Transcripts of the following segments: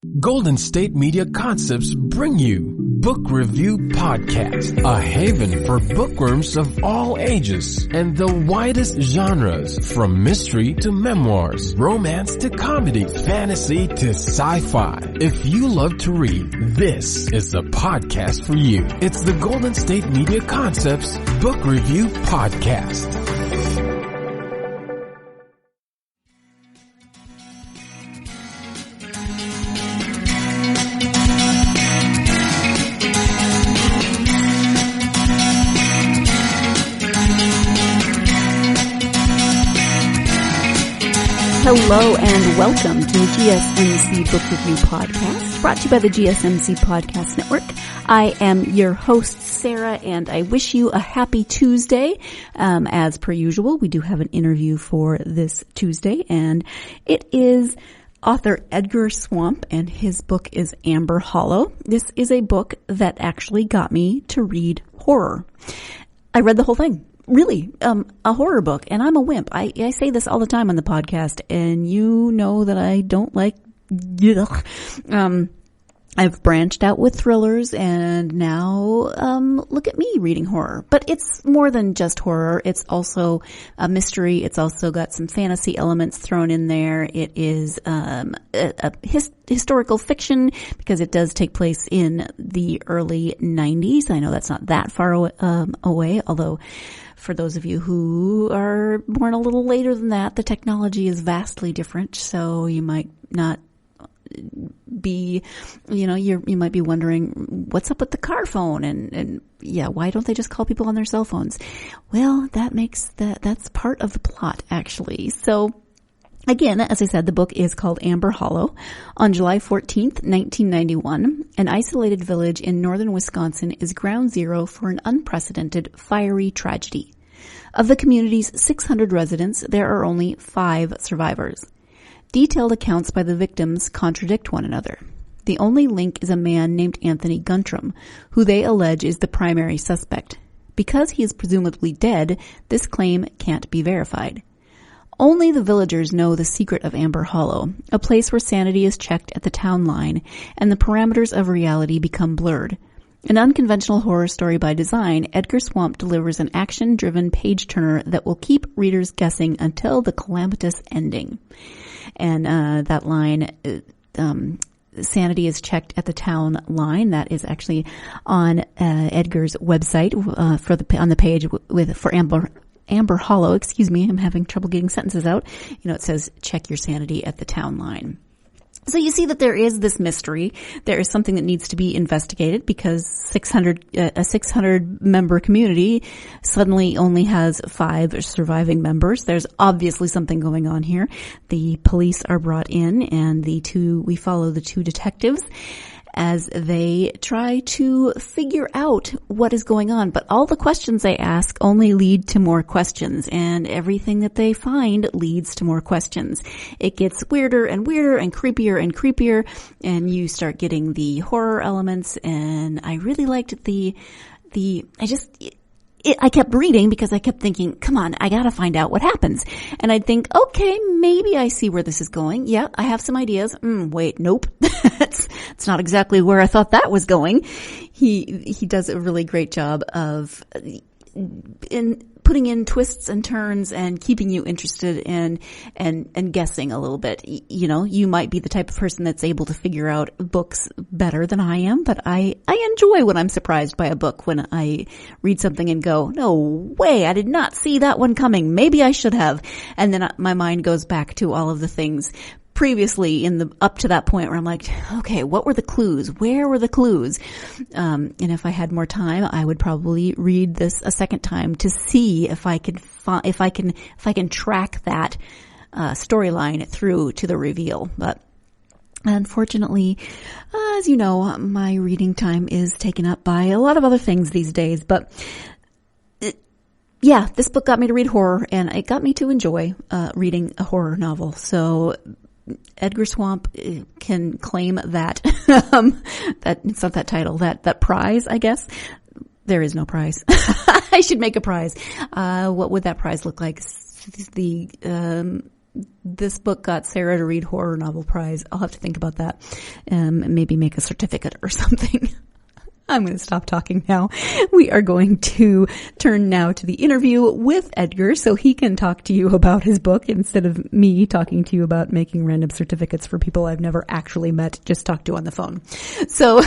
Golden State Media Concepts bring you Book Review Podcast, a haven for bookworms of all ages and the widest genres, from mystery to memoirs, romance to comedy, fantasy to sci-fi. If you love to read, this is the podcast for you. It's the Golden State Media Concepts Book Review Podcast. Hello and welcome to the GSMC Book Review Podcast, brought to you by the GSMC Podcast Network. I am your host, Sarah, and I wish you a happy Tuesday. As per usual, we do have an interview for this Tuesday, and it is author Edgar Swamp, and his book is Amber Hollow. This is a book that actually got me to read horror. I read the whole thing. Really, a horror book, and I'm a wimp. I say this all the time on the podcast, and you know that I don't like, I've branched out with thrillers, and now, look at me reading horror. But it's more than just horror. It's also a mystery. It's also got some fantasy elements thrown in there. It is, historical fiction, because it does take place in the early 90s. I know that's not that far away, although for those of you who are born a little later than that, the technology is vastly different, so you might not be, you might be wondering what's up with the car phone and why don't they just call people on their cell phones? Well, that's part of the plot, actually. So again, as I said, the book is called Amber Hollow. On July 14th, 1991, an isolated village in northern Wisconsin is ground zero for an unprecedented fiery tragedy. Of the community's 600 residents, there are only 5 survivors. Detailed accounts by the victims contradict one another. The only link is a man named Anthony Guntram, who they allege is the primary suspect. Because he is presumably dead, this claim can't be verified. Only the villagers know the secret of Amber Hollow, a place where sanity is checked at the town line and the parameters of reality become blurred. An unconventional horror story by design, Edgar Swamp delivers an action-driven page-turner that will keep readers guessing until the calamitous ending. And that line, sanity is checked at the town line. That is actually on Edgar's website on the page for Amber Hollow. Excuse me, I'm having trouble getting sentences out. It says check your sanity at the town line. So you see that there is this mystery. There is something that needs to be investigated because a 600 member community suddenly only has 5 surviving members. There's obviously something going on here. The police are brought in, and we follow the 2 detectives as they try to figure out what is going on. But all the questions they ask only lead to more questions, and everything that they find leads to more questions. It gets weirder and weirder and creepier, and you start getting the horror elements, and I really liked I kept reading because I kept thinking, come on, I gotta find out what happens. And I'd think, okay, maybe I see where this is going. Yeah, I have some ideas. Wait, nope. It's not exactly where I thought that was going. He does a really great job of putting in twists and turns and keeping you interested and guessing a little bit. You might be the type of person that's able to figure out books better than I am, but I enjoy when I'm surprised by a book, when I read something and go, no way, I did not see that one coming. Maybe I should have. And then my mind goes back to all of the things previously up to that point where I'm like, okay, what were the clues? Where were the clues? And if I had more time, I would probably read this a second time to see if I can track that storyline through to the reveal. But unfortunately, as you know, my reading time is taken up by a lot of other things these days. But this book got me to read horror, and it got me to enjoy reading a horror novel. So Edgar Swamp can claim that, that it's not that title, that prize, I guess. There is no prize. I should make a prize. What would that prize look like? The this book got Sarah to read Horror Novel Prize. I'll have to think about that. Maybe make a certificate or something. I'm going to stop talking now. We are going to turn now to the interview with Edgar so he can talk to you about his book instead of me talking to you about making random certificates for people I've never actually met, just talked to on the phone. So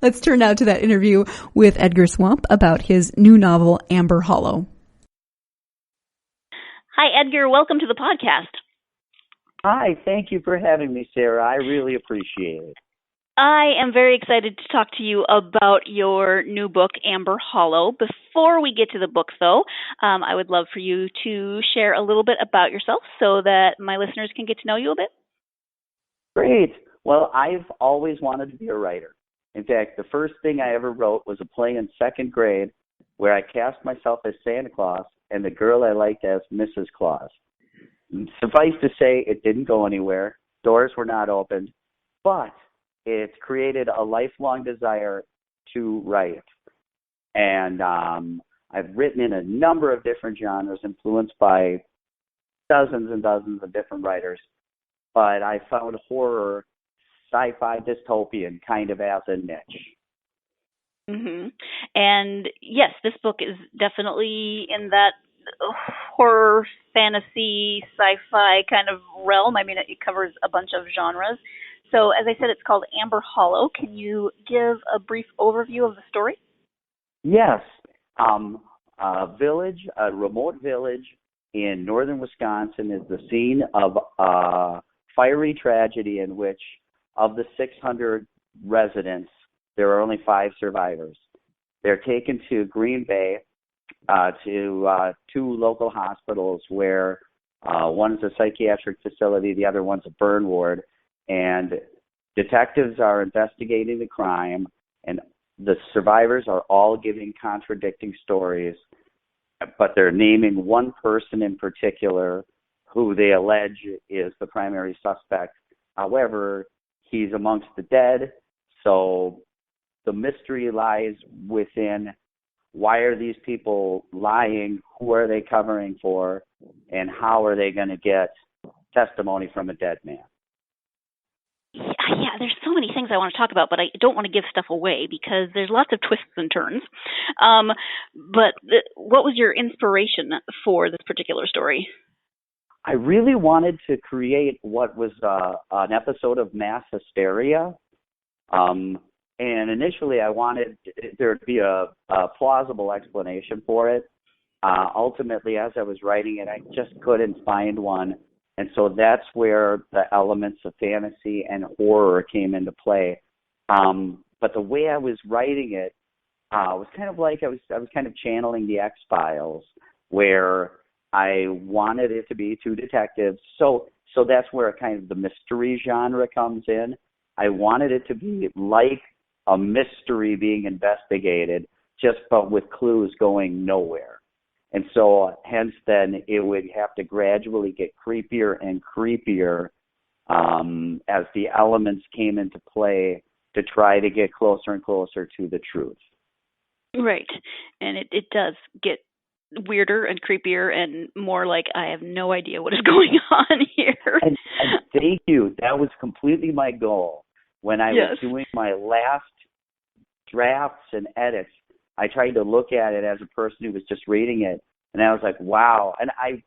let's turn now to that interview with Edgar Swamp about his new novel, Amber Hollow. Hi, Edgar. Welcome to the podcast. Hi, thank you for having me, Sarah. I really appreciate it. I am very excited to talk to you about your new book, Amber Hollow. Before we get to the book, though, I would love for you to share a little bit about yourself so that my listeners can get to know you a bit. Great. Well, I've always wanted to be a writer. In fact, the first thing I ever wrote was a play in second grade where I cast myself as Santa Claus and the girl I liked as Mrs. Claus. Suffice to say, it didn't go anywhere. Doors were not opened, but it's created a lifelong desire to write. And I've written in a number of different genres, influenced by dozens and dozens of different writers. But I found horror, sci-fi, dystopian kind of as a niche. Mm-hmm. And yes, this book is definitely in that horror, fantasy, sci-fi kind of realm. I mean, it covers a bunch of genres. So, as I said, it's called Amber Hollow. Can you give a brief overview of the story? Yes. A remote village in northern Wisconsin is the scene of a fiery tragedy in which, of the 600 residents, there are only 5 survivors. They're taken to Green Bay to 2 local hospitals where one is a psychiatric facility, the other one's a burn ward. And detectives are investigating the crime, and the survivors are all giving contradicting stories, but they're naming one person in particular who they allege is the primary suspect. However, he's amongst the dead, so the mystery lies within why are these people lying, who are they covering for, and how are they going to get testimony from a dead man. Yeah, there's so many things I want to talk about, but I don't want to give stuff away because there's lots of twists and turns. What was your inspiration for this particular story? I really wanted to create what was an episode of mass hysteria. And initially I wanted there to be a plausible explanation for it. Ultimately, as I was writing it, I just couldn't find one. And so that's where the elements of fantasy and horror came into play. But the way I was writing it was kind of like I was kind of channeling the X-Files, where I wanted it to be 2 detectives. So that's where kind of the mystery genre comes in. I wanted it to be like a mystery being investigated, but with clues going nowhere. And so, hence, then it would have to gradually get creepier and creepier as the elements came into play to try to get closer and closer to the truth. Right. And it does get weirder and creepier and more like I have no idea what is going on here. And thank you. That was completely my goal. When I was doing my last drafts and edits, I tried to look at it as a person who was just reading it, and I was like, wow. And I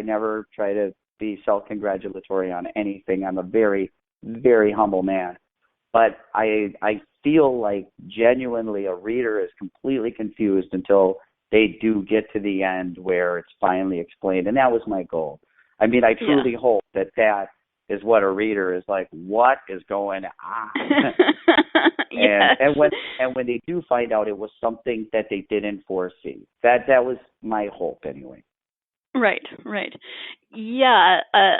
never try to be self-congratulatory on anything. I'm a very, very humble man. But I feel like genuinely a reader is completely confused until they do get to the end where it's finally explained. And that was my goal. I mean, I truly hope that is what a reader is like, what is going on? And when they do find out, it was something that they didn't foresee. That was my hope anyway. Right. Yeah, I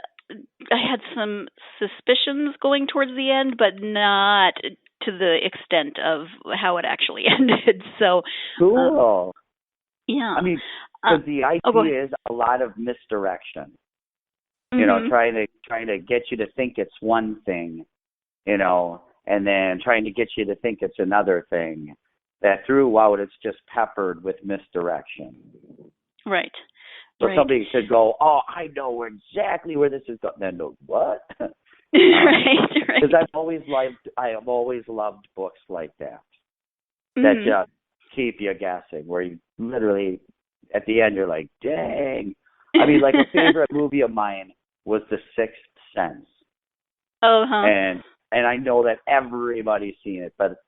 had some suspicions going towards the end, but not to the extent of how it actually ended. So cool. Yeah. I mean, because the idea is a lot of misdirection. You know, trying to get you to think it's one thing, and then trying to get you to think it's another thing. That throughout it's just peppered with misdirection. Right. So Right. somebody could go, oh, I know exactly where this is going. Then go, what? Right. Because I have always loved books like that Mhm. just keep you guessing, where you literally at the end you're like, dang. I mean, like a favorite movie of mine was The Sixth Sense, Oh, huh. and I know that everybody's seen it, but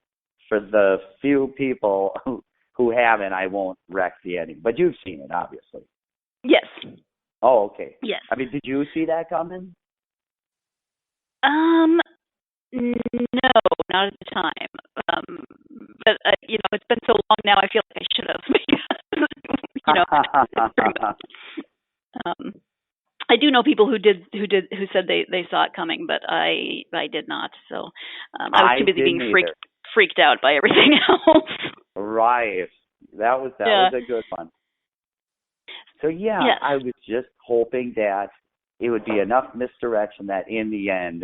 for the few people who haven't, I won't wreck the ending. But you've seen it, obviously. Yes. Oh, okay. Yes. I mean, did you see that coming? No, not at the time. But it's been so long now. I feel like I should have. Because, I do know people who said they saw it coming, but I did not. So I was too busy being freaked out by everything else. Right. That was a good one. So yeah, yes. I was just hoping that it would be enough misdirection that in the end,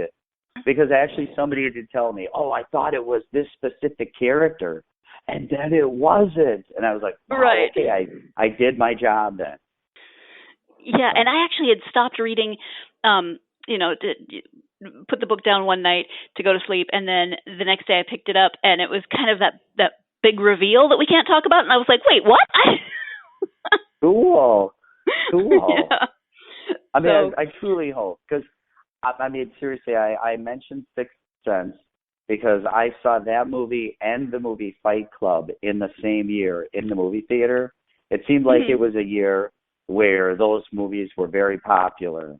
because actually somebody did tell me, oh, I thought it was this specific character, and then it wasn't. And I was like, oh, right. Okay, I did my job then. Yeah, and I actually had stopped reading, to put the book down one night to go to sleep, and then the next day I picked it up, and it was kind of that big reveal that we can't talk about, and I was like, wait, what? Cool. Yeah. I mean, I truly hope, because, I mean, seriously, I mentioned Sixth Sense because I saw that movie and the movie Fight Club in the same year in the movie theater. It seemed like it was a year where those movies were very popular,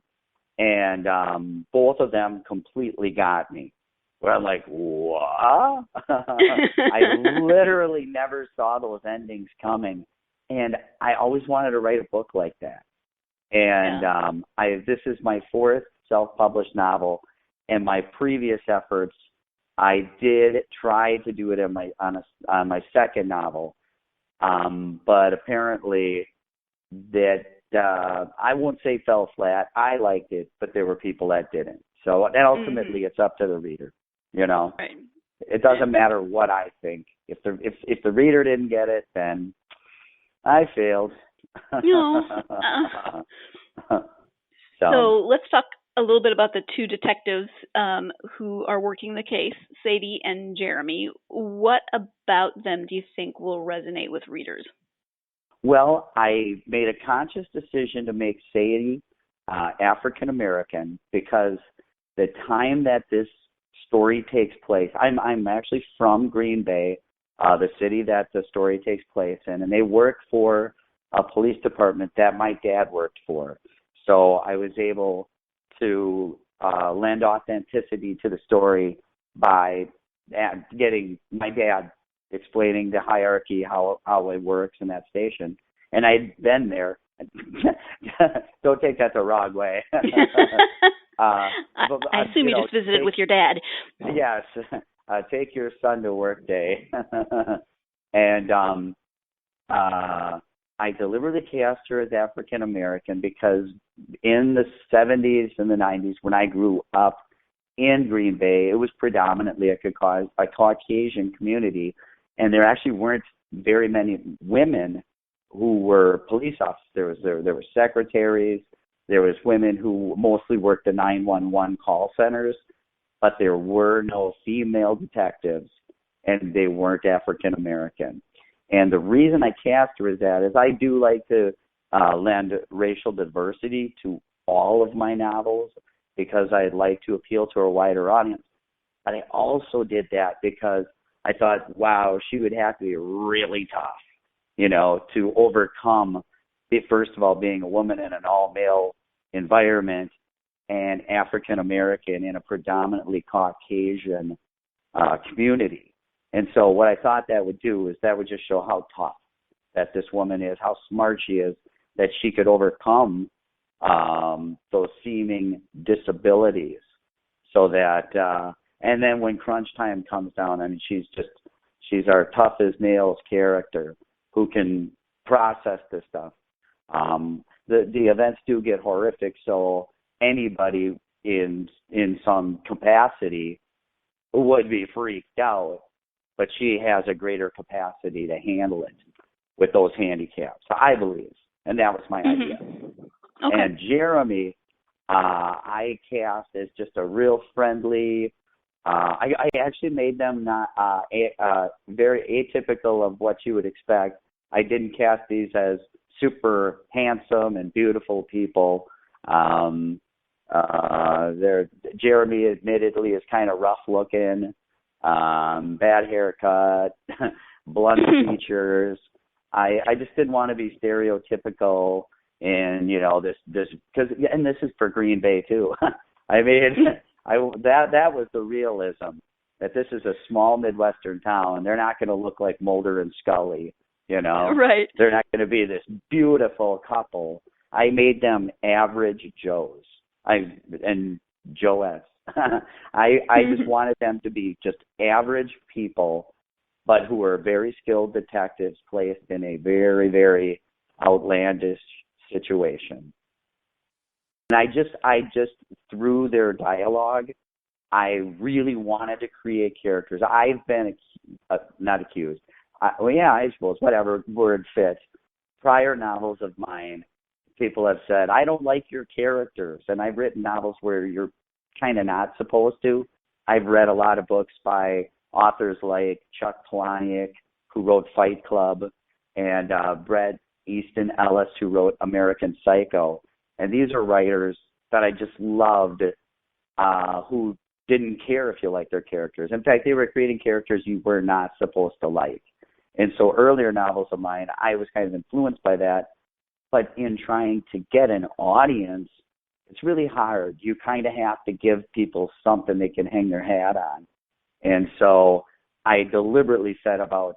and both of them completely got me. Where I'm like, what? I literally never saw those endings coming, and I always wanted to write a book like that. And this is my fourth self-published novel, and my previous efforts, I did try to do it on my second novel, but apparently that I won't say fell flat. I liked it, but there were people that didn't. So and ultimately, it's up to the reader. Right. It doesn't matter what I think. If the reader didn't get it, then I failed. So let's talk a little bit about the two detectives who are working the case, Sadie and Jeremy. What about them do you think will resonate with readers? Well, I made a conscious decision to make Sadie African American because the time that this story takes place, I'm actually from Green Bay, the city that the story takes place in, and they work for a police department that my dad worked for. So I was able to lend authenticity to the story by getting my dad explaining the hierarchy, how it works in that station. And I'd been there. Don't take that the wrong way. I assume you just visited with your dad. Yes. Take your son to work day. And I deliberately cast her as African American because in the 70s and the 90s, when I grew up in Green Bay, it was predominantly a Caucasian community, and there actually weren't very many women who were police officers. There were secretaries, there was women who mostly worked the 911 call centers, but there were no female detectives, and they weren't African American. And the reason I cast her as that is I do like to lend racial diversity to all of my novels because I'd like to appeal to a wider audience. But I also did that because I thought, wow, she would have to be really tough, to overcome, first of all, being a woman in an all-male environment and African American in a predominantly Caucasian community. And so what I thought that would do is that would just show how tough that this woman is, how smart she is, that she could overcome those seeming disabilities. So that, and then when crunch time comes down, I mean, she's our tough as nails character who can process this stuff. The events do get horrific, so anybody in some capacity would be freaked out, but she has a greater capacity to handle it with those handicaps, I believe. and that was my idea. Okay. And Jeremy, I cast as just a real friendly. I actually made them not very atypical of what you would expect. I didn't cast these as super handsome and beautiful people. Jeremy admittedly is kind of rough looking, bad haircut, blunt features. I just didn't want to be stereotypical in, this because, and this is for Green Bay too. I mean, that was the realism, that this is a small Midwestern town. They're not going to look like Mulder and Scully, Right. They're not going to be this beautiful couple. I made them average Joes. And Joettes. I just wanted them to be just average people, but who were very skilled detectives placed in a very, very outlandish situation. And I just through their dialogue, I really wanted to create characters. I've been not accused. I suppose whatever word fits. Prior novels of mine, people have said, I don't like your characters. And I've written novels where you're kind of not supposed to. I've read a lot of books by authors like Chuck Palahniuk, who wrote Fight Club, and Bret Easton Ellis, who wrote American Psycho. And these are writers that I just loved, who didn't care if you liked their characters. In fact, they were creating characters you were not supposed to like. And so earlier novels of mine, I was kind of influenced by that. But in trying to get an audience, it's really hard. You kind of have to give people something they can hang their hat on. And so I deliberately set about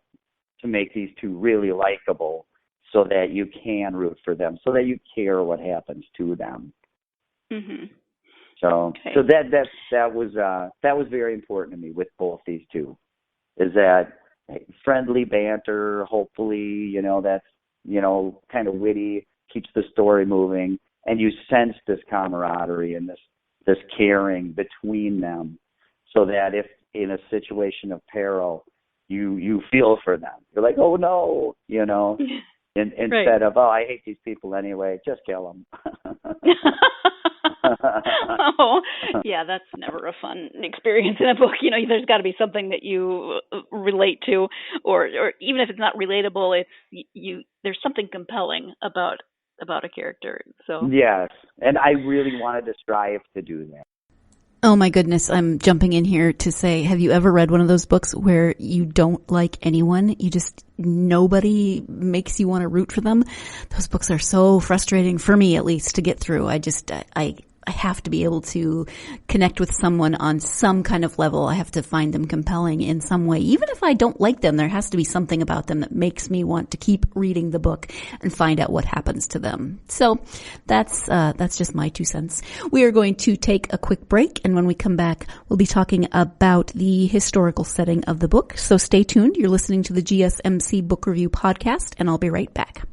to make these two really likable so that you can root for them, so that you care what happens to them. Mm-hmm. So that was very important to me with both these two, is that friendly banter, hopefully, that's, kind of witty, keeps the story moving, and you sense this camaraderie and this caring between them, so that if in a situation of peril, you feel for them. You're like, oh no, instead right. of, oh, I hate these people anyway, just kill them. Oh, yeah, that's never a fun experience in a book. There's got to be something that you relate to, or even if it's not relatable, there's something compelling about a character. So yes, and I really wanted to strive to do that. Oh my goodness, I'm jumping in here to say, have you ever read one of those books where you don't like anyone? Nobody makes you want to root for them? Those books are so frustrating, for me at least, to get through. I have to be able to connect with someone on some kind of level. I have to find them compelling in some way. Even if I don't like them, there has to be something about them that makes me want to keep reading the book and find out what happens to them. So that's just my 2 cents. We are going to take a quick break, and when we come back, we'll be talking about the historical setting of the book. So stay tuned. You're listening to the GSMC Book Review Podcast, and I'll be right back.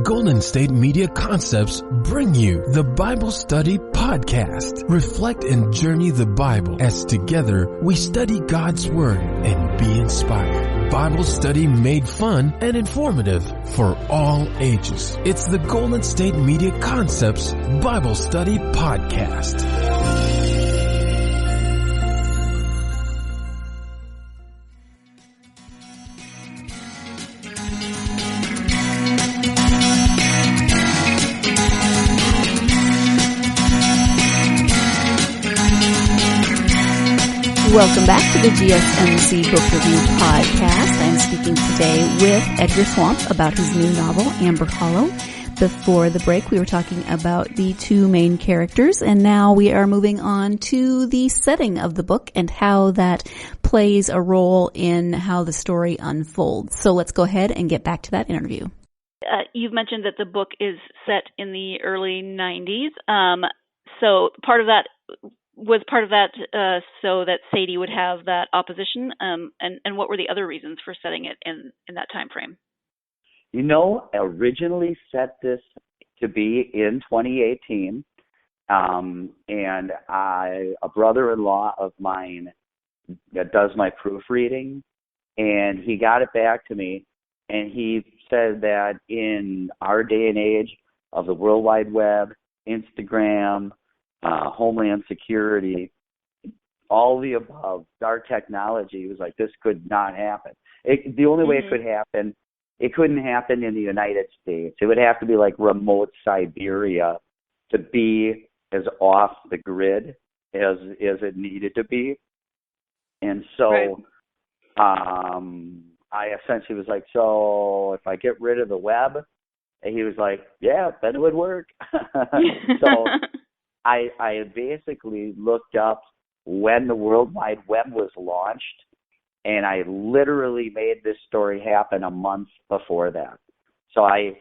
Golden State Media Concepts bring you the Bible Study Podcast. Reflect and journey the Bible as together we study God's Word and be inspired. Bible study made fun and informative for all ages. It's the Golden State Media Concepts Bible Study Podcast. Welcome back to the GSMC Book Review Podcast. I'm speaking today with Edgar Swamp about his new novel, Amber Hollow. Before the break, we were talking about the two main characters, and now we are moving on to the setting of the book and how that plays a role in how the story unfolds. So let's go ahead and get back to that interview. You've mentioned that the book is set in the early 90s. So part of that so that Sadie would have that opposition, and what were the other reasons for setting it in that time frame? Originally set this to be in 2018, and a brother-in-law of mine that does my proofreading, and he got it back to me, and he said that in our day and age of the World Wide Web, Instagram, Homeland Security, all the above, dark technology, was like, this could not happen. The only way it could happen, it couldn't happen in the United States. It would have to be like remote Siberia to be as off the grid as it needed to be. And so I essentially was like, so if I get rid of the web, and he was like, yeah, then it would work. So I basically looked up when the World Wide Web was launched, and I literally made this story happen a month before that. So I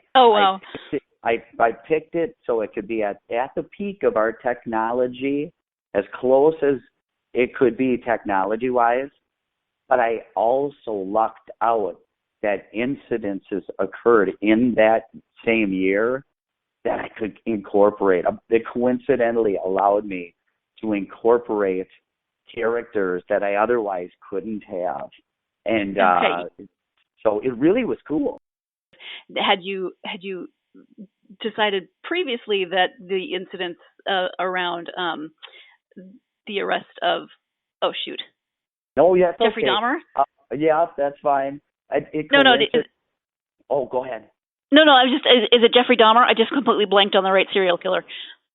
picked it so it could be at the peak of our technology, as close as it could be technology-wise, but I also lucked out that incidences occurred in that same year that I could incorporate. It coincidentally allowed me to incorporate characters that I otherwise couldn't have. And so it really was cool. Had you decided previously that the incidents around the arrest of No, yes, Jeffrey okay. Dahmer? Yeah, that's fine. Go ahead. No, is it Jeffrey Dahmer? I just completely blanked on the right serial killer.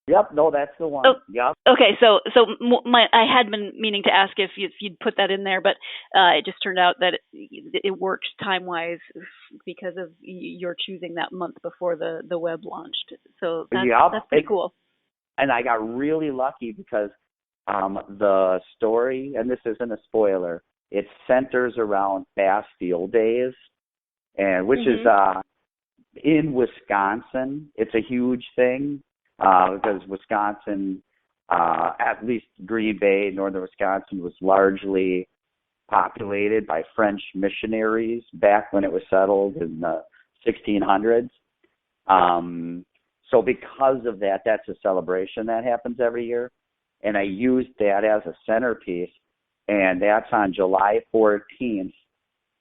Yep, no, that's the one. Oh, yep. Okay, so I had been meaning to ask if you'd put that in there, but it just turned out that it worked time-wise because of your choosing that month before the web launched. So that's pretty cool. And I got really lucky because the story, and this isn't a spoiler, it centers around Bastille Days, and which is in Wisconsin. It's a huge thing because Wisconsin, at least Green Bay, northern Wisconsin, was largely populated by French missionaries back when it was settled in the 1600s. So because of that, that's a celebration that happens every year. And I used that as a centerpiece, and that's on July 14th.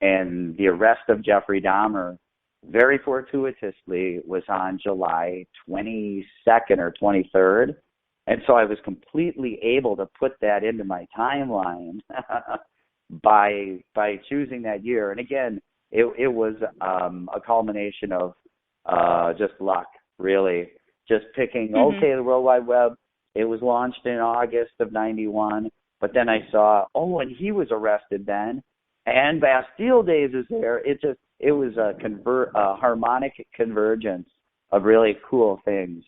And the arrest of Jeffrey Dahmer, very fortuitously, was on July 22nd or 23rd. And so I was completely able to put that into my timeline by choosing that year. And again, it was a culmination of just luck, really. Just picking, the World Wide Web, it was launched in August of 91, but then I saw, and he was arrested then, and Bastille Days is there. It was a harmonic convergence of really cool things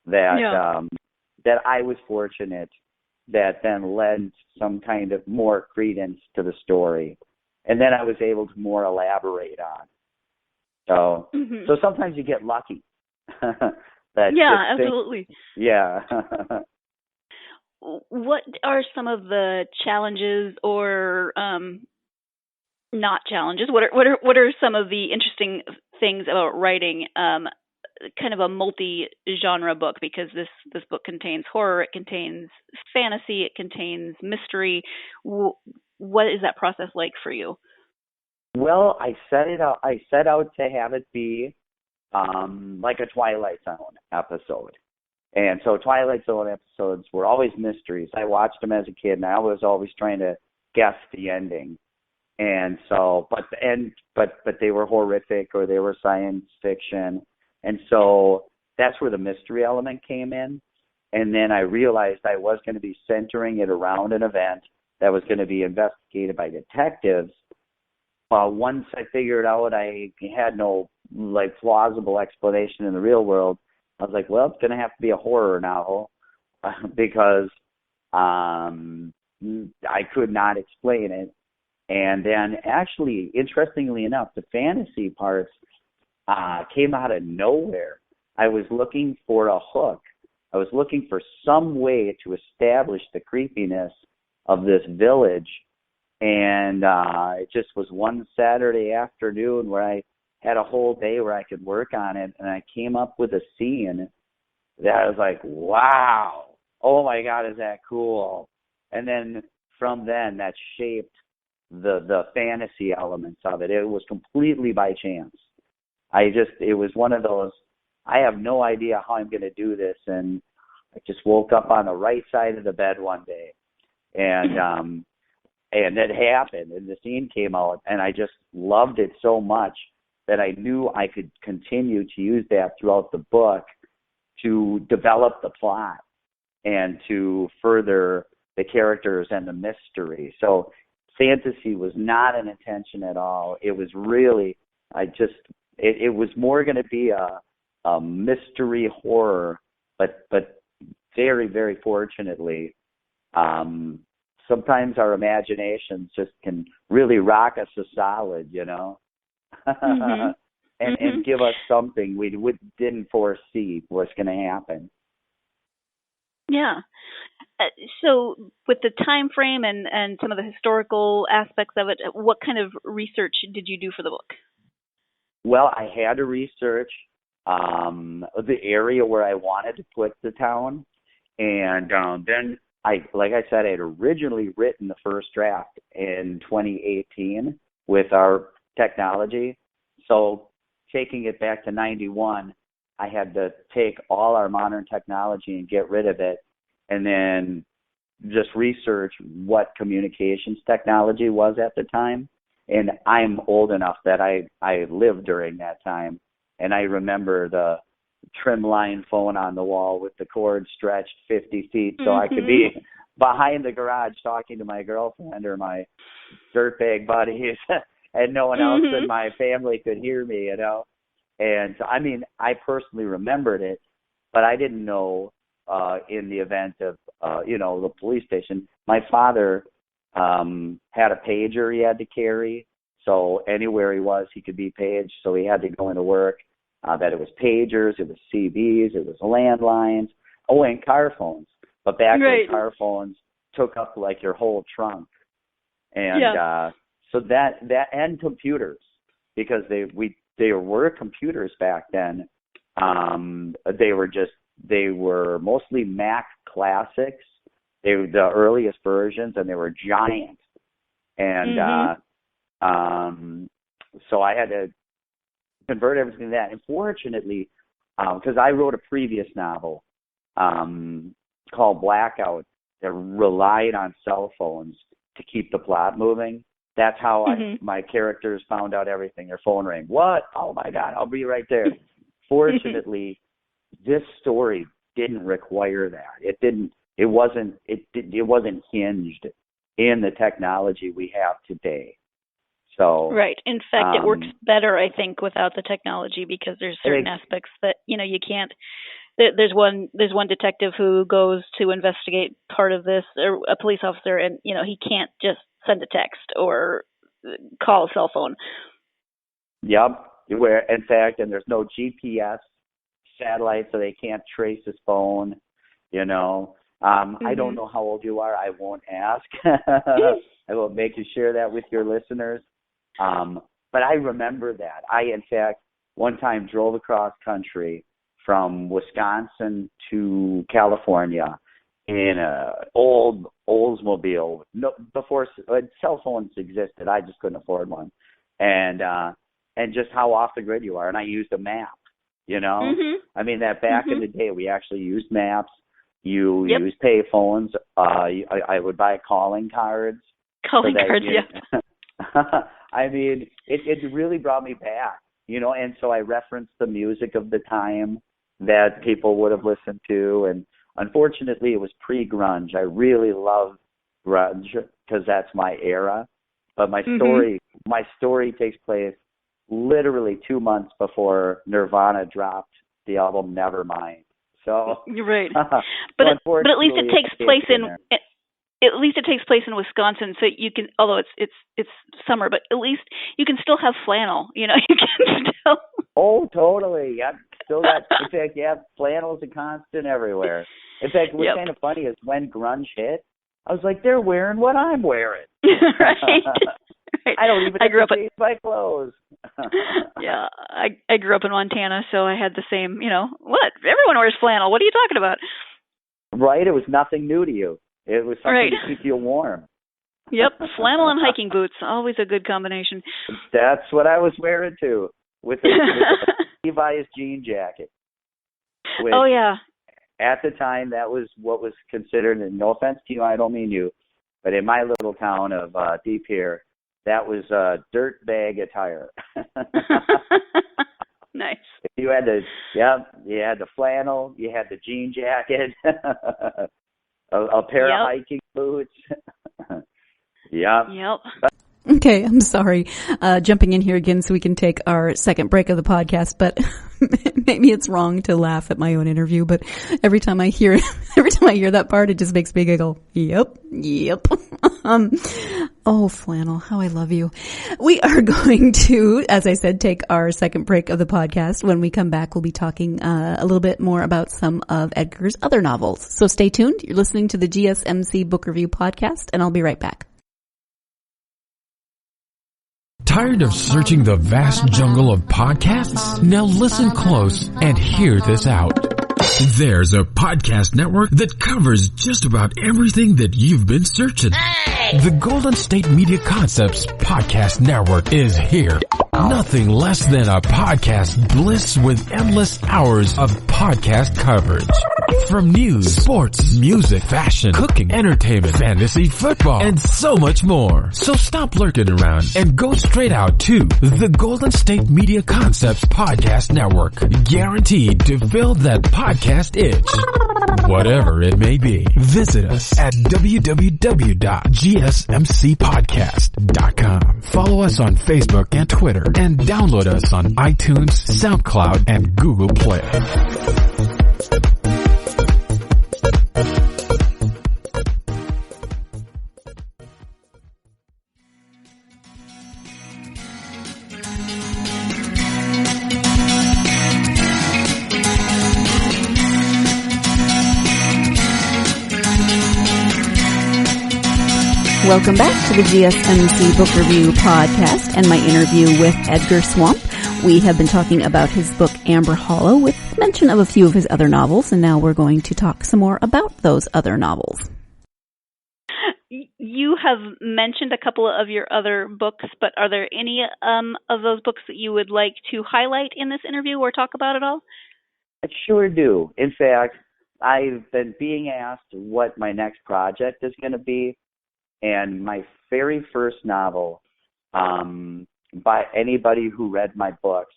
that that I was fortunate that then led some kind of more credence to the story, and then I was able to more elaborate on. So sometimes you get lucky. Absolutely. Yeah. What are some of the challenges or not challenges? What are some of the interesting things about writing kind of a multi-genre book? Because this book contains horror, it contains fantasy, it contains mystery. What is that process like for you? Well, I set out to have it be like a Twilight Zone episode. And so Twilight Zone episodes were always mysteries. I watched them as a kid, and I was always trying to guess the ending. And so, but they were horrific or they were science fiction. And so that's where the mystery element came in. And then I realized I was going to be centering it around an event that was going to be investigated by detectives. Once I figured out I had no plausible explanation in the real world, I was like, well, it's going to have to be a horror novel because I could not explain it. And then actually, interestingly enough, the fantasy parts came out of nowhere. I was looking for a hook. I was looking for some way to establish the creepiness of this village. And it just was one Saturday afternoon where I had a whole day where I could work on it, and I came up with a scene that I was like, wow, oh my God, is that cool? And then from then, that shaped the fantasy elements of it. It was completely by chance. it was one of those, I have no idea how I'm going to do this. And I just woke up on the right side of the bed one day, and it happened, and the scene came out, and I just loved it so much that I knew I could continue to use that throughout the book to develop the plot and to further the characters and the mystery. So fantasy was not an intention at all. It was really, it was more going to be a mystery horror, but very, very fortunately, sometimes our imaginations just can really rock us a solid, Mm-hmm. and give us something we didn't foresee was going to happen. Yeah. So with the time frame and some of the historical aspects of it, what kind of research did you do for the book? Well, I had to research the area where I wanted to put the town, and then like I said, I had originally written the first draft in 2018 with our technology. So taking it back to 91, I had to take all our modern technology and get rid of it, and then just research what communications technology was at the time. And I'm old enough that I lived during that time, and I remember the trim line phone on the wall with the cord stretched 50 feet so I could be behind the garage talking to my girlfriend or my dirtbag buddies, and no one else in my family could hear me, And so, I mean, I personally remembered it, but I didn't know in the event of, the police station. My father had a pager he had to carry, so anywhere he was, he could be paged, so he had to go into work. That it was pagers, it was CBs, it was landlines, and car phones. But back when car phones took up like your whole trunk. And so that and computers, because they were computers back then. They were mostly Mac classics. They were the earliest versions, and they were giant. And so I had to convert everything to that. And fortunately, because I wrote a previous novel called Blackout that relied on cell phones to keep the plot moving. That's how my characters found out everything. Their phone rang. What? Oh my God, I'll be right there. Fortunately, this story didn't require that. It wasn't hinged in the technology we have today. So right. In fact, it works better, I think, without the technology, because there's certain aspects that you can't. There's one detective who goes to investigate part of this, or a police officer, and he can't just send a text or call a cell phone. Yep. Where in fact, and there's no GPS satellite, so they can't trace his phone. I don't know how old you are. I won't ask. I will make you share that with your listeners. But I remember that. I, in fact, one time drove across country from Wisconsin to California in a old Oldsmobile. No, before cell phones existed, I just couldn't afford one. And just how off the grid you are. And I used a map. I mean, that back in the day, we actually used maps. You use pay phones. I would buy calling cards. Calling cards, yeah. I mean, it really brought me back, and so I referenced the music of the time that people would have listened to, and unfortunately it was pre-grunge. I really love grunge because that's my era, but my story takes place literally 2 months before Nirvana dropped the album Nevermind. So you're right, but at least it takes place in Wisconsin, so you can, although it's summer, but at least you can still have flannel. You can still. Oh, totally. Yeah, still got. In fact, flannel's a constant everywhere. In fact, what's kind of funny is when grunge hit, I was like, they're wearing what I'm wearing. Right. I don't even have to change my clothes. Yeah, I grew up in Montana, so I had the same. What? Everyone wears flannel. What are you talking about? Right. It was nothing new to you. It was something to keep you warm. Yep, flannel and hiking boots, always a good combination. That's what I was wearing too. with a Levi's jean jacket. Which, oh yeah. At the time, that was what was considered, and no offense to you, I don't mean you, but in my little town of Deep here, that was dirt bag attire. Nice. You had you had the flannel, you had the jean jacket, a pair of hiking boots. Yep. Okay, I'm sorry. Jumping in here again so we can take our second break of the podcast, but maybe it's wrong to laugh at my own interview, but every time I hear that part, it just makes me giggle. Yep. Oh, Flannel, how I love you. We are going to, as I said, take our second break of the podcast. When we come back, we'll be talking a little bit more about some of Edgar's other novels. So stay tuned. You're listening to the GSMC Book Review Podcast, and I'll be right back. Tired of searching the vast jungle of podcasts? Now listen close and hear this out. There's a podcast network that covers just about everything that you've been searching. The Golden State Media Concepts Podcast Network is here. Nothing less than a podcast bliss with endless hours of podcast coverage. From news, sports, music, fashion, cooking, entertainment, fantasy, football, and so much more. So stop lurking around and go straight out to the Golden State Media Concepts Podcast Network. Guaranteed to fill that podcast itch. Whatever it may be. Visit us at www.gsmcpodcast.com. Follow us on Facebook and Twitter, and download us on iTunes, SoundCloud, and Google Play. Welcome back to the GSMC Book Review Podcast and my interview with Edgar Swamp. We have been talking about his book Amber Hollow with mention of a few of his other novels, and now we're going to talk some more about those other novels. You have mentioned a couple of your other books, but are there any of those books that you would like to highlight in this interview or talk about at all? I sure do. In fact, I've been being asked what my next project is going to be. And my very first novel, by anybody who read my books,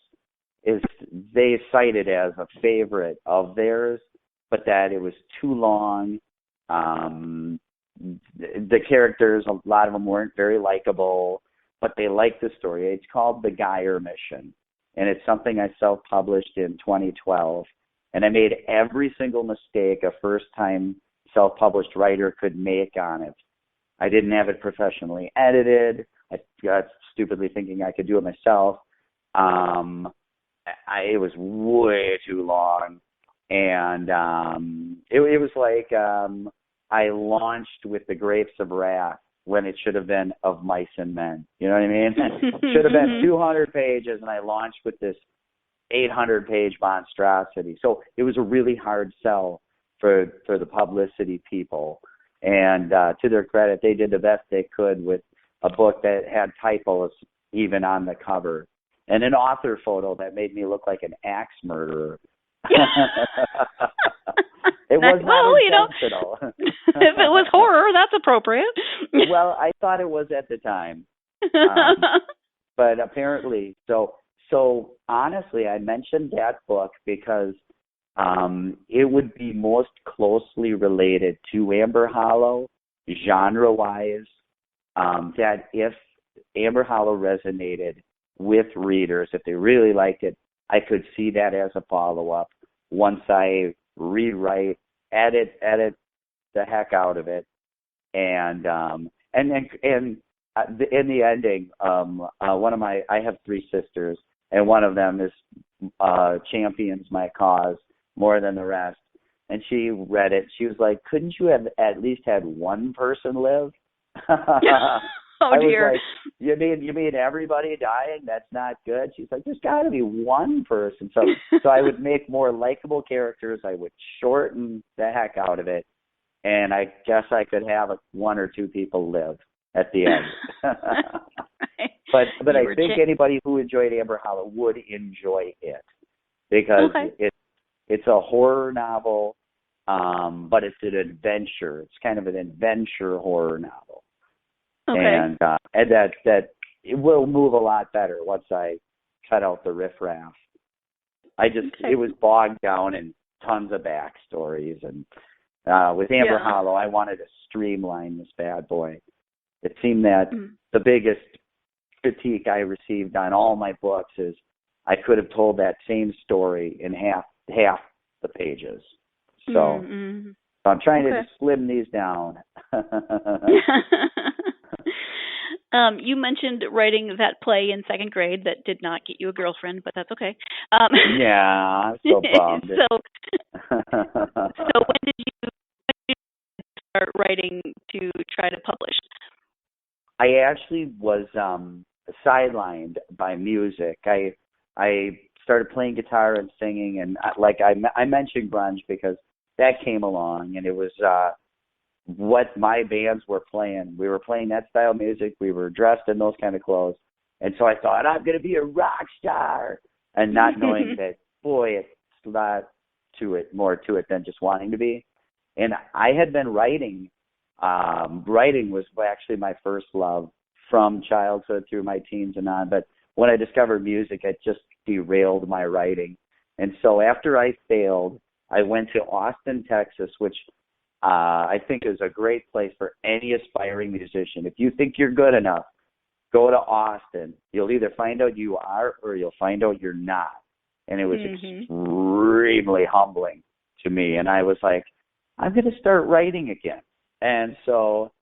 they cited as a favorite of theirs, but that it was too long. The characters, a lot of them weren't very likable, but they liked the story. It's called The Geyer Mission, and it's something I self-published in 2012. And I made every single mistake a first-time self-published writer could make on it. I didn't have it professionally edited. I got stupidly thinking I could do it myself. It was way too long. And it was like I launched with The Grapes of Wrath when it should have been Of Mice and Men. You know what I mean? It should have been 200 pages, and I launched with this 800-page monstrosity. So it was a really hard sell for the publicity people. And to their credit, they did the best they could with a book that had typos even on the cover and an author photo that made me look like an axe murderer. It was not intentional. If it was horror, that's appropriate. Well, I thought it was at the time. But apparently, so honestly, I mentioned that book because it would be most closely related to Amber Hollow, genre-wise, that if Amber Hollow resonated with readers, if they really liked it, I could see that as a follow-up once I rewrite, edit the heck out of it, and in the ending, I have 3 sisters, and one of them is champions my cause more than the rest. And she read it. She was like, couldn't you have at least had one person live? Oh, dear. I was like, you mean everybody dying? That's not good. She's like, there's got to be one person. So I would make more likable characters. I would shorten the heck out of it. And I guess I could have 1 or 2 people live at the end. but I think anybody who enjoyed Amber Hollow would enjoy it because it's a horror novel, but it's an adventure. It's kind of an adventure horror novel. Okay. And that it will move a lot better once I cut out the riffraff. It was bogged down in tons of backstories, and with Amber Hollow, I wanted to streamline this bad boy. It seemed that the biggest critique I received on all my books is I could have told that same story in half the pages. So I'm trying to slim these down. You mentioned writing that play in second grade that did not get you a girlfriend, but that's okay. Yeah, I'm so bummed. So when did you start writing to try to publish? I actually was sidelined by music. I started playing guitar and singing, and I mentioned grunge because that came along, and it was what my bands were playing. We were playing that style of music. We were dressed in those kind of clothes. And so I thought, I'm going to be a rock star. And not knowing that, boy, it's a lot more to it than just wanting to be. And I had been writing. Writing was actually my first love from childhood through my teens and on. But when I discovered music, it just derailed my writing. And so after I failed, I went to Austin, Texas, which I think is a great place for any aspiring musician. If you think you're good enough, go to Austin. You'll either find out you are or you'll find out you're not. And it was extremely humbling to me. And I was like, I'm going to start writing again. And so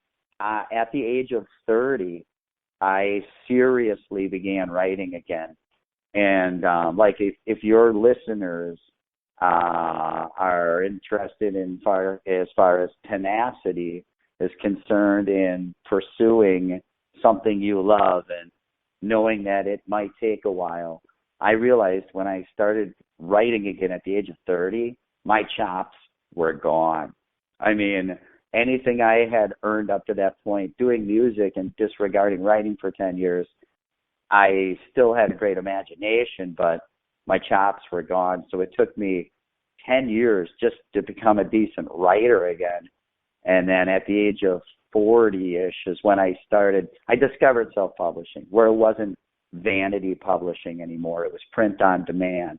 at the age of 30, I seriously began writing again. And if your listeners are interested in as far as tenacity is concerned in pursuing something you love and knowing that it might take a while, I realized when I started writing again at the age of 30, my chops were gone. I mean, anything I had earned up to that point doing music and disregarding writing for 10 years, I still had a great imagination, but my chops were gone. So it took me 10 years just to become a decent writer again. And then at the age of 40-ish is when I discovered self-publishing, where it wasn't vanity publishing anymore. It was print on demand.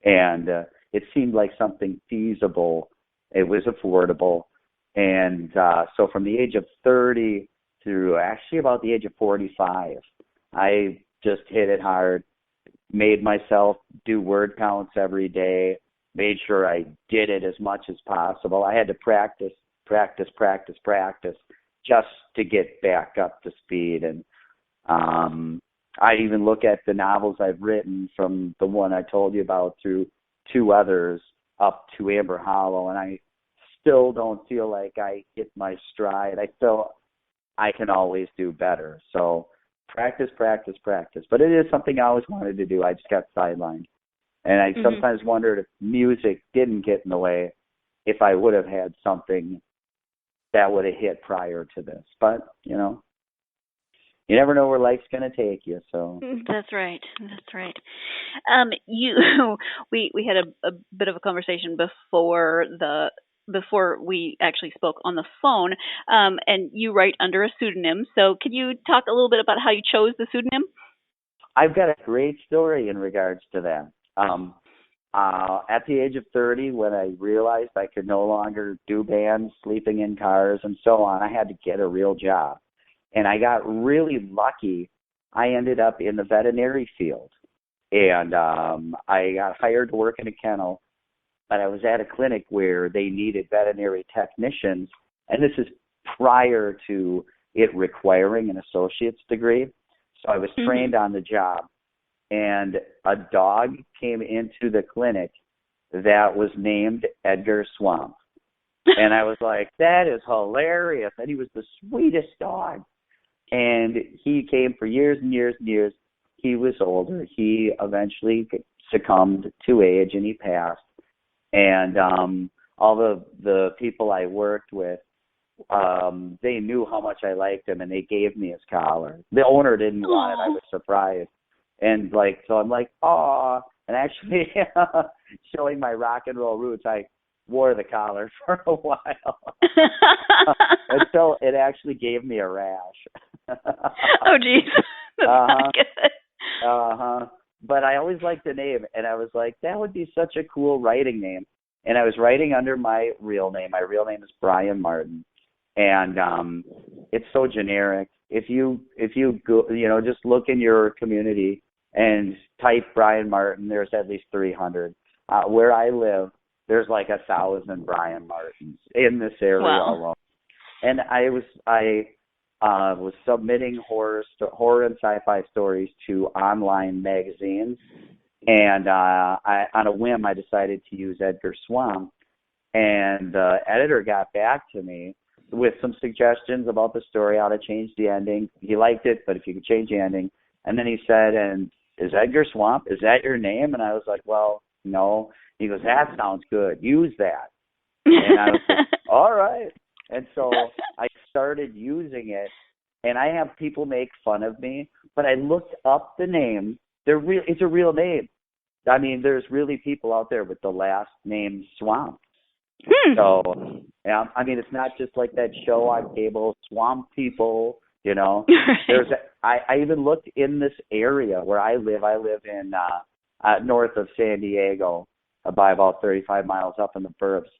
And it seemed like something feasible. It was affordable. And so from the age of 30 through actually about the age of 45, I just hit it hard, made myself do word counts every day, made sure I did it as much as possible. I had to practice just to get back up to speed. And I even look at the novels I've written from the one I told you about through two others up to Amber Hollow, and I still don't feel like I hit my stride. I feel I can always do better. So practice. But it is something I always wanted to do. I just got sidelined. And I sometimes wondered if music didn't get in the way, if I would have had something that would have hit prior to this. But, you never know where life's going to take you. So That's right. We had a bit of a conversation before we actually spoke on the phone, and you write under a pseudonym. So could you talk a little bit about how you chose the pseudonym? I've got a great story in regards to that. At the age of 30, when I realized I could no longer do bands, sleeping in cars, and so on, I had to get a real job. And I got really lucky. I ended up in the veterinary field. And I got hired to work in a kennel, but I was at a clinic where they needed veterinary technicians. And this is prior to it requiring an associate's degree. So I was trained on the job. And a dog came into the clinic that was named Edgar Swamp. And I was like, that is hilarious. And he was the sweetest dog. And he came for years and years and years. He was older. He eventually succumbed to age and he passed. And all the people I worked with they knew how much I liked him, and they gave me his collar. The owner didn't want it. I was surprised. And, so I'm like, aw. And actually, showing my rock and roll roots, I wore the collar for a while. Until it actually gave me a rash. Oh, geez. That's not good. But I always liked the name, and I was like, that would be such a cool writing name. And I was writing under my real name. My real name is Brian Martin. And it's so generic. If you go, just look in your community and type Brian Martin, there's at least 300. Where I live, there's like 1,000 Brian Martins in this area alone. And I was submitting horror and sci-fi stories to online magazines, and on a whim, I decided to use Edgar Swamp. And the editor got back to me with some suggestions about the story, how to change the ending. He liked it, but if you could change the ending. And then he said, "And is Edgar Swamp, is that your name?" And I was like, "Well, no." He goes, "That sounds good. Use that." And I was like, all right. And so I started using it, and I have people make fun of me, but I looked up the name. It's a real name. I mean, there's really people out there with the last name Swamp. So, yeah, I mean, it's not just like that show on cable, Swamp People, I even looked in this area where I live. I live in north of San Diego, by about 35 miles up in the burbs.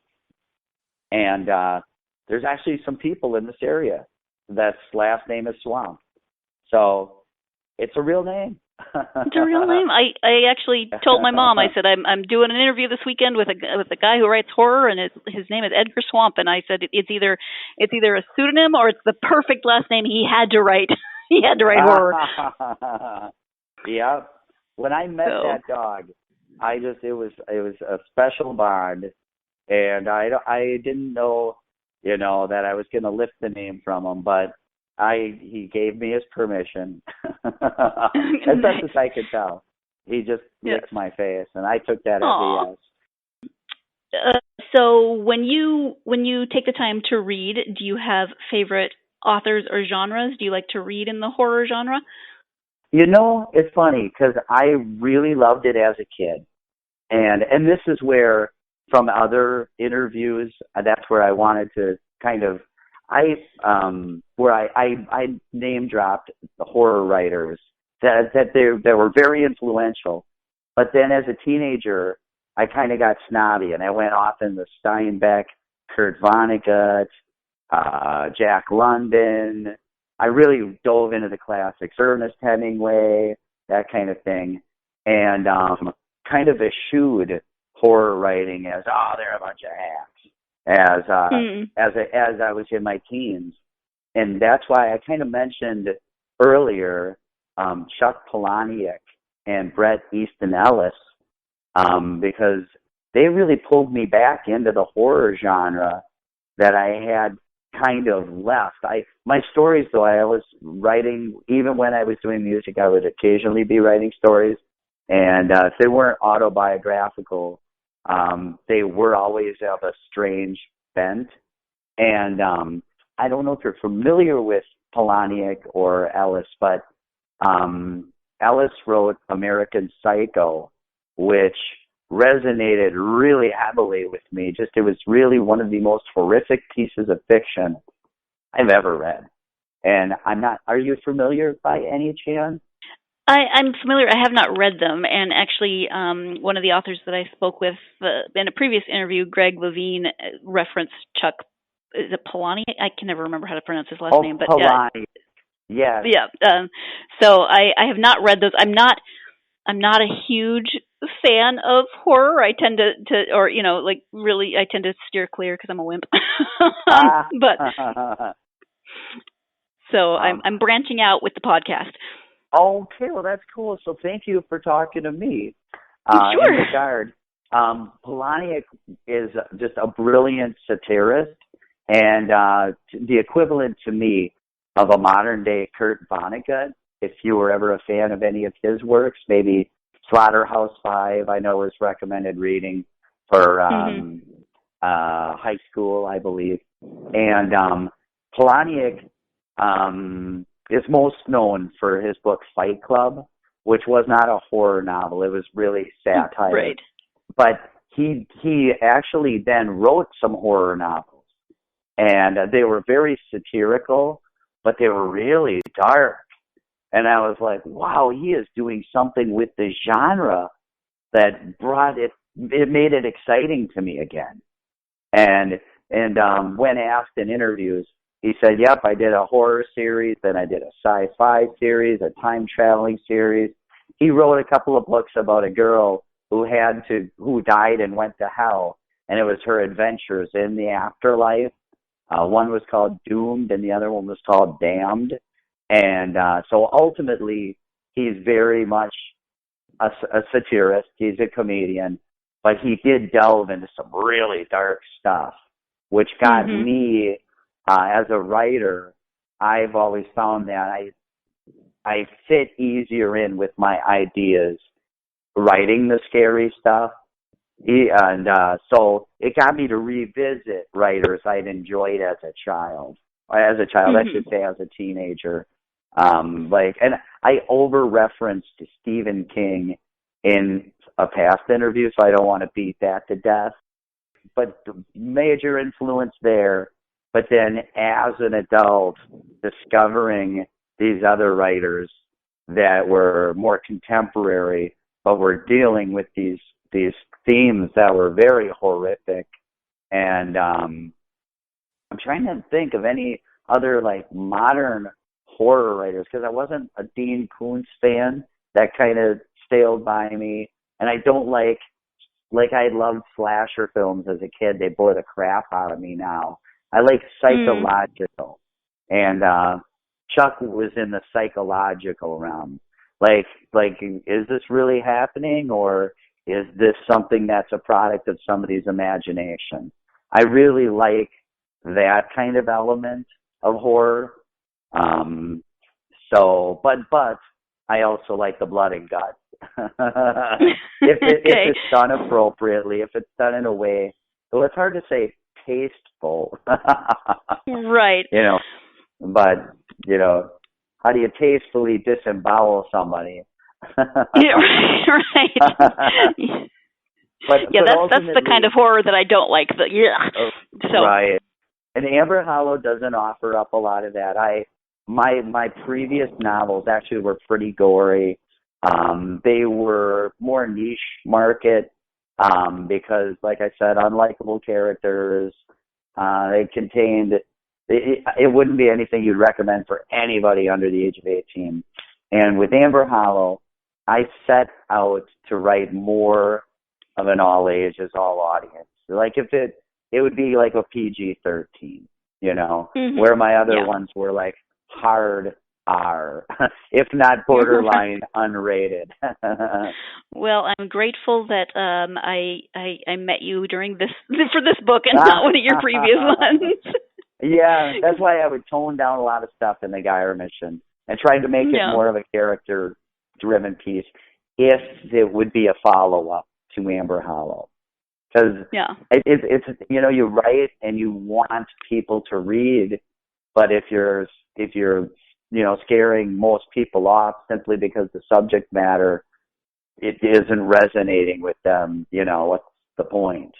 And there's actually some people in this area that's last name is Swamp. So it's a real name. It's a real name. I actually told my mom. I said I'm doing an interview this weekend with a guy who writes horror, and his name is Edgar Swamp. And I said it's either a pseudonym or it's the perfect last name. He had to write. He had to write horror. Yeah. When I met that dog, it was a special bond, and I didn't know that I was going to lift the name from him, but he gave me his permission. As best as I could tell. He just licked my face, and I took that as a yes. So when you take the time to read, do you have favorite authors or genres? Do you like to read in the horror genre? It's funny because I really loved it as a kid. And this is where, from other interviews, that's where I wanted to kind of, I name dropped the horror writers that were very influential. But then as a teenager, I kind of got snobby, and I went off in the Steinbeck, Kurt Vonnegut, Jack London. I really dove into the classics, Ernest Hemingway, that kind of thing, and kind of eschewed horror writing as they're a bunch of hacks as I was in my teens, and that's why I kind of mentioned earlier Chuck Palahniuk and Bret Easton Ellis because they really pulled me back into the horror genre that I had kind of left. My stories, though, I was writing, even when I was doing music, I would occasionally be writing stories, and if they weren't autobiographical, they were always of a strange bent. And I don't know if you're familiar with Palahniuk or Ellis, but Ellis wrote American Psycho, which resonated really heavily with me. It was really one of the most horrific pieces of fiction I've ever read. And are you familiar by any chance? I'm familiar. I have not read them. And actually, one of the authors that I spoke with in a previous interview, Greg Levine, referenced Chuck, is it Palahniuk? I can never remember how to pronounce his last name. But Palahniuk. Yes. Yeah. So I have not read those. I'm not a huge fan of horror. I tend I tend to steer clear because I'm a wimp. But so I'm branching out with the podcast. Okay, well that's cool. So thank you for talking to me. Sure. In regard, Palahniuk is just a brilliant satirist, and the equivalent to me of a modern day Kurt Vonnegut. If you were ever a fan of any of his works, maybe Slaughterhouse-Five, I know is recommended reading for high school, I believe. And Palahniuk is most known for his book Fight Club, which was not a horror novel. It was really satire. Right. But he actually then wrote some horror novels. And they were very satirical, but they were really dark. And I was like, wow, he is doing something with the genre that brought it made it exciting to me again. And when asked in interviews, he said, yep, I did a horror series, then I did a sci-fi series, a time-traveling series. He wrote a couple of books about a girl who died and went to hell, and it was her adventures in the afterlife. One was called Doomed, and the other one was called Damned. And so ultimately, he's very much a satirist. He's a comedian, but he did delve into some really dark stuff, which got me, as a writer, I've always found that I fit easier in with my ideas writing the scary stuff. And so it got me to revisit writers I'd enjoyed as a child, I should say as a teenager. And I over-referenced Stephen King in a past interview, so I don't want to beat that to death. But the major influence there, but then as an adult, discovering these other writers that were more contemporary, but were dealing with these themes that were very horrific. And I'm trying to think of any other modern horror writers, because I wasn't a Dean Koontz fan. That kind of sailed by me. And I don't like I loved slasher films as a kid. They bore the crap out of me now. I like psychological. And Chuck was in the psychological realm. Is this really happening, or is this something that's a product of somebody's imagination? I really like that kind of element of horror. But I also like the blood and guts. If it's done appropriately, if it's done in a way, well, it's hard to say tasteful. Right. But how do you tastefully disembowel somebody? Right. That's the kind of horror that I don't like. Right. And Amber Hollow doesn't offer up a lot of that. My previous novels actually were pretty gory. They were more niche market because, like I said, unlikable characters. They contained. It wouldn't be anything you'd recommend for anybody under the age of 18. And with Amber Hollow, I set out to write more of an all ages, all audience. It would be like a PG-13, where my other ones were hard R, if not borderline unrated. Well, I'm grateful that I met you for this book and not one of your previous ones. Yeah, that's why I would tone down a lot of stuff in the Geyer Mission and try to make it more of a character-driven piece if it would be a follow-up to Amber Hollow. Because it's you write and you want people to read, but if you're scaring most people off simply because the subject matter it isn't resonating with them, what's the point?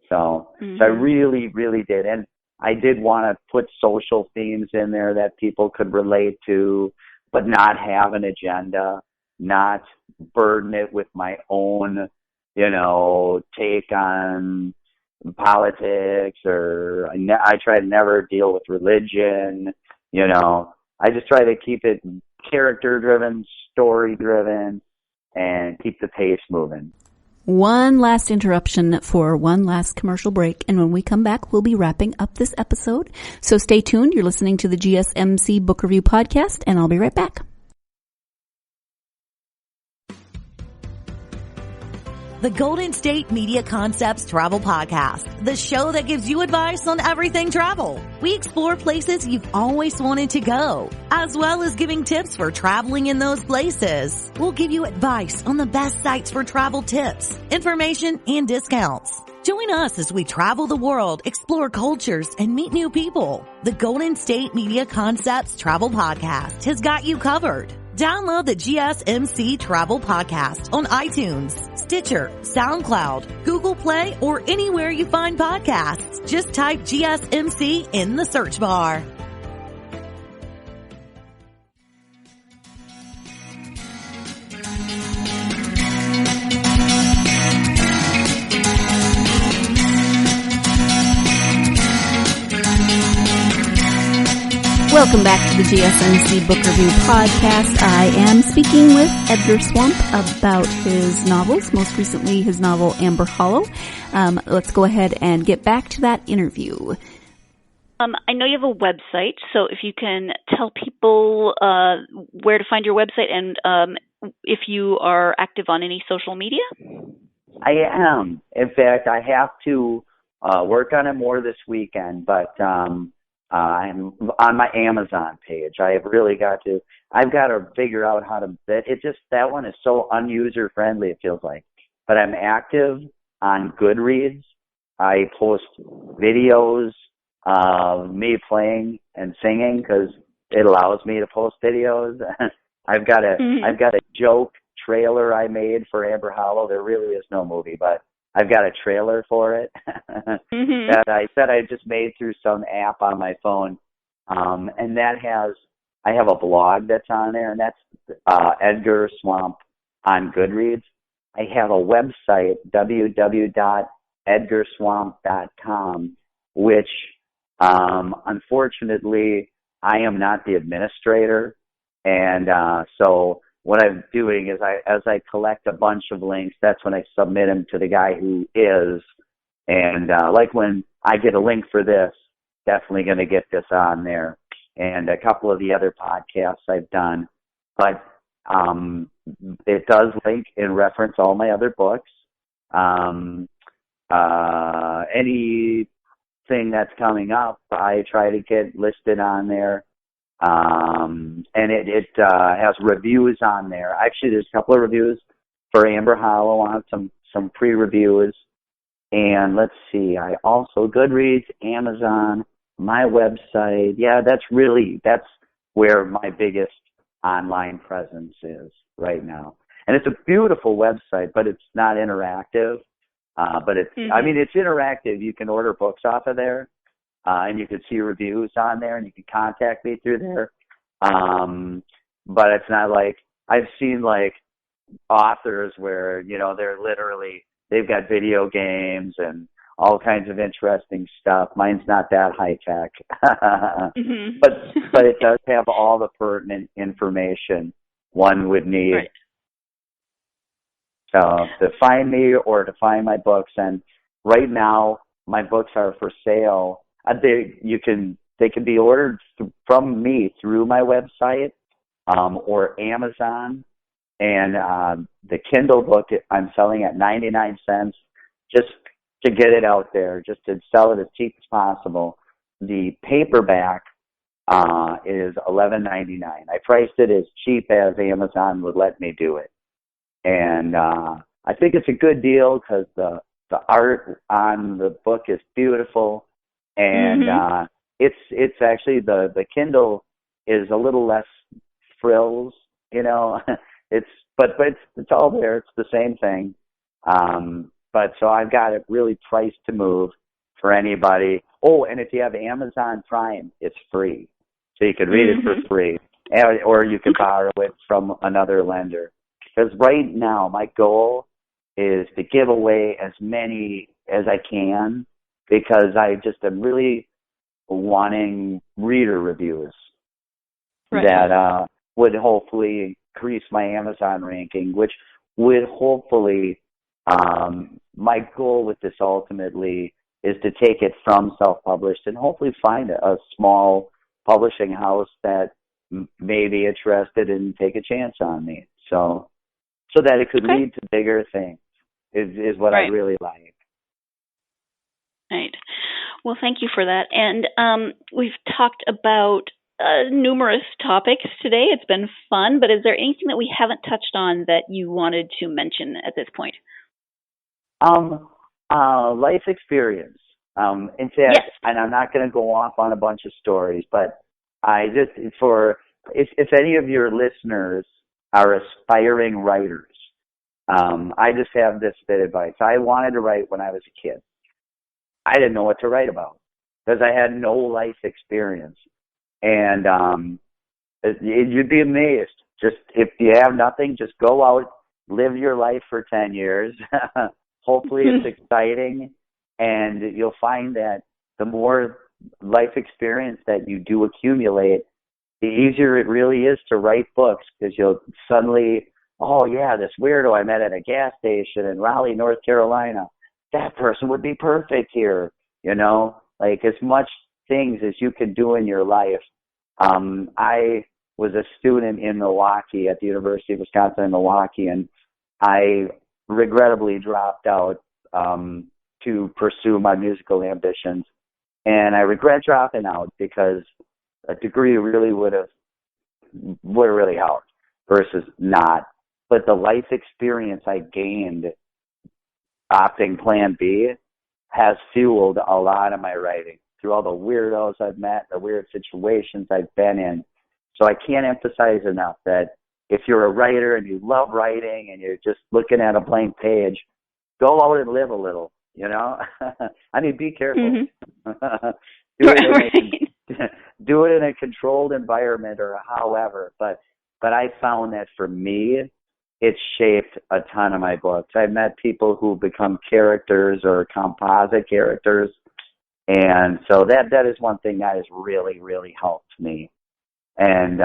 So I really, really did, and I did want to put social themes in there that people could relate to, but not have an agenda, not burden it with my own take on politics, or I try to never deal with religion. I just try to keep it character-driven, story-driven, and keep the pace moving. One last interruption for one last commercial break, and when we come back, we'll be wrapping up this episode. So stay tuned. You're listening to the GSMC Book Review Podcast, and I'll be right back. The Golden State Media Concepts Travel Podcast, the show that gives you advice on everything travel. We explore places you've always wanted to go, as well as giving tips for traveling in those places. We'll give you advice on the best sites for travel tips, information, and discounts. Join us as we travel the world, explore cultures, and meet new people. The Golden State Media Concepts Travel Podcast has got you covered. Download the GSMC Travel Podcast on iTunes, Stitcher, SoundCloud, Google Play, or anywhere you find podcasts. Just type GSMC in the search bar. Welcome back to the GSMC Book Review Podcast. I am speaking with Edgar Swamp about his novels, most recently his novel Amber Hollow. Let's go ahead and get back to that interview. I know you have a website, so if you can tell people where to find your website and if you are active on any social media. I am. In fact, I have to work on it more this weekend, but I'm on my Amazon page. I've got to figure out how to, that one is so unuser friendly, it feels like. But I'm active on Goodreads. I post videos of me playing and singing because it allows me to post videos. I've got a joke trailer I made for Amber Hollow. There really is no movie, but I've got a trailer for it that I just made through some app on my phone. And I have a blog that's on there, and that's Edgar Swamp on Goodreads. I have a website, www.edgarswamp.com, which unfortunately I am not the administrator. And so what I'm doing is as I collect a bunch of links, that's when I submit them to the guy who is. And like when I get a link for this, definitely going to get this on there. And a couple of the other podcasts I've done. But it does link and reference all my other books. Anything that's coming up, I try to get listed on there. And it has reviews on there. Actually, there's a couple of reviews for Amber Hollow on some pre-reviews. And let's see, I also Goodreads, Amazon, my website. Yeah, that's where my biggest online presence is right now. And it's a beautiful website, but it's not interactive. But it's interactive. You can order books off of there. And you can see reviews on there, and you can contact me through there. But it's not like I've seen like authors where, they've got video games and all kinds of interesting stuff. Mine's not that high tech, but it does have all the pertinent information one would need. Right. To find me or to find my books. And right now, my books are for sale. They can be ordered from me through my website or Amazon, and the Kindle book I'm selling at 99 cents just to get it out there, just to sell it as cheap as possible. The paperback is $11.99. I priced it as cheap as Amazon would let me do it, and I think it's a good deal because the art on the book is beautiful. And it's actually the Kindle is a little less frills, it's all there. It's the same thing. But so I've got it really priced to move for anybody. Oh, and if you have Amazon Prime, it's free. So you can read it for free, or you can borrow it from another lender. Because right now my goal is to give away as many as I can, because I just am really wanting reader reviews that would hopefully increase my Amazon ranking, which would hopefully, my goal with this ultimately is to take it from self-published and hopefully find a small publishing house that may be interested and take a chance on me. So that it could lead to bigger things is what I really like. Right. Well, thank you for that. And we've talked about numerous topics today. It's been fun, but is there anything that we haven't touched on that you wanted to mention at this point? Life experience. In fact, Yes. and I'm not going to go off on a bunch of stories, but if any of your listeners are aspiring writers, I just have this bit of advice. I wanted to write when I was a kid. I didn't know what to write about because I had no life experience. And you'd be amazed. Just if you have nothing, just go out, live your life for 10 years. Hopefully it's exciting, and you'll find that the more life experience that you do accumulate, the easier it really is to write books, because you'll suddenly, oh yeah, this weirdo I met at a gas station in Raleigh, North Carolina, that person would be perfect here, like as much things as you can do in your life. I was a student in Milwaukee at the University of Wisconsin in Milwaukee, and I regrettably dropped out to pursue my musical ambitions. And I regret dropping out because a degree really would have really helped versus not. But the life experience I gained opting Plan B has fueled a lot of my writing through all the weirdos I've met, the weird situations I've been in. So I can't emphasize enough that if you're a writer and you love writing and you're just looking at a blank page, go out and live a little, I mean, be careful. Mm-hmm. Do it in a controlled environment or however. But I found that for me, it shaped a ton of my books. I've met people who become characters or composite characters. And so that is one thing that has really, really helped me. And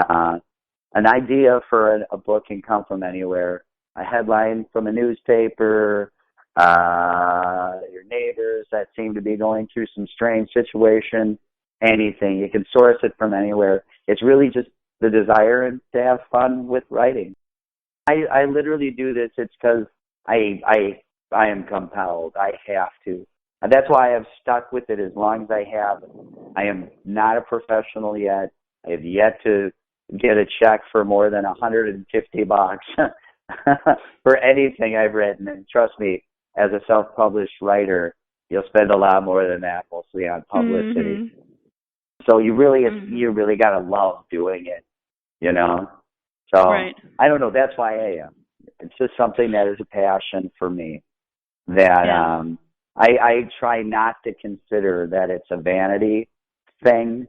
an idea for a book can come from anywhere. A headline from a newspaper, your neighbors that seem to be going through some strange situation, anything. You can source it from anywhere. It's really just the desire to have fun with writing. I literally do this. It's because I am compelled. I have to. And that's why I've stuck with it as long as I have. I am not a professional yet. I have yet to get a check for more than $150 for anything I've written. And trust me, as a self-published writer, you'll spend a lot more than that, mostly on publicity. Mm-hmm. So you really got to love doing it, So right. I don't know. That's why I am. It's just something that is a passion for me. That I try not to consider that it's a vanity thing.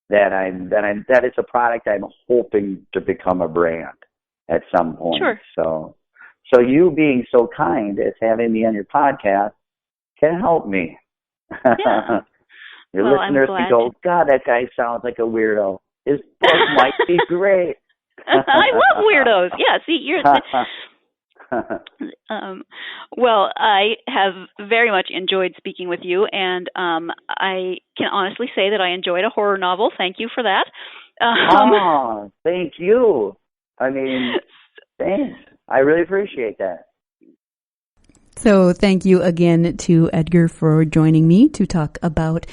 That it's a product I'm hoping to become a brand at some point. Sure. So you being so kind as having me on your podcast can help me. Yeah. Your listeners can go, God, that guy sounds like a weirdo. His book might be great. I love weirdos. Yeah, see, you're... well, I have very much enjoyed speaking with you, and I can honestly say that I enjoyed a horror novel. Thank you for that. Thank you. I mean, thanks. I really appreciate that. So thank you again to Edgar for joining me to talk about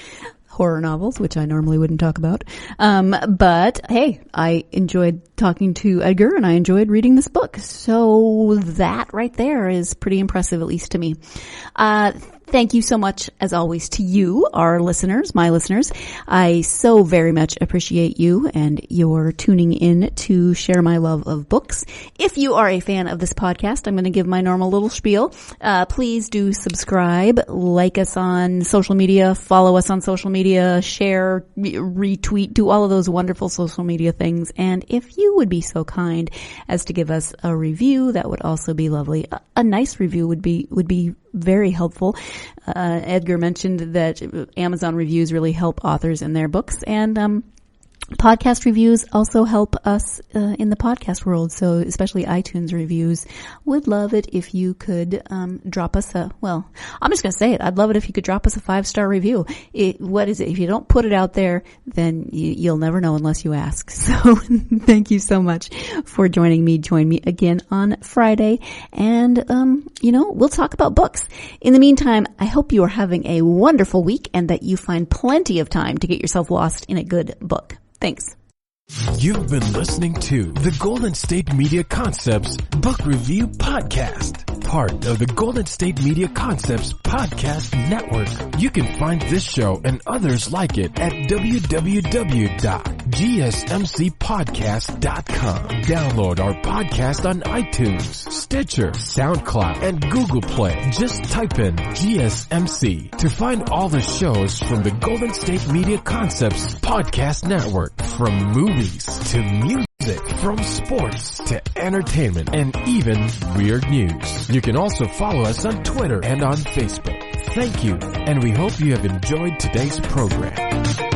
horror novels, which I normally wouldn't talk about. But hey, I enjoyed talking to Edgar and I enjoyed reading this book. So that right there is pretty impressive, at least to me. Thank you so much, as always, to you, our listeners, my listeners. I so very much appreciate you and your tuning in to share my love of books. If you are a fan of this podcast, I'm going to give my normal little spiel. Please do subscribe, like us on social media, follow us on social media, share, retweet, do all of those wonderful social media things. And if you would be so kind as to give us a review, that would also be lovely. A nice review would be very helpful. Edgar mentioned that Amazon reviews really help authors in their books, and podcast reviews also help us in the podcast world. So especially iTunes reviews. Would love it if you could drop us I'm just going to say it. I'd love it if you could drop us a 5-star review. What is it? If you don't put it out there, then you'll never know unless you ask. So thank you so much for joining me. Join me again on Friday, and we'll talk about books. In the meantime, I hope you are having a wonderful week and that you find plenty of time to get yourself lost in a good book. Thanks. You've been listening to the Golden State Media Concepts Book Review Podcast. part of the Golden State Media Concepts Podcast Network. You can find this show and others like it at www.gsmcpodcast.com. Download our podcast on iTunes, Stitcher, SoundCloud, and Google Play. Just type in GSMC to find all the shows from the Golden State Media Concepts Podcast Network. From movies to music, from sports to entertainment, and even weird news. You can also follow us on Twitter and on Facebook. Thank you, and we hope you have enjoyed today's program.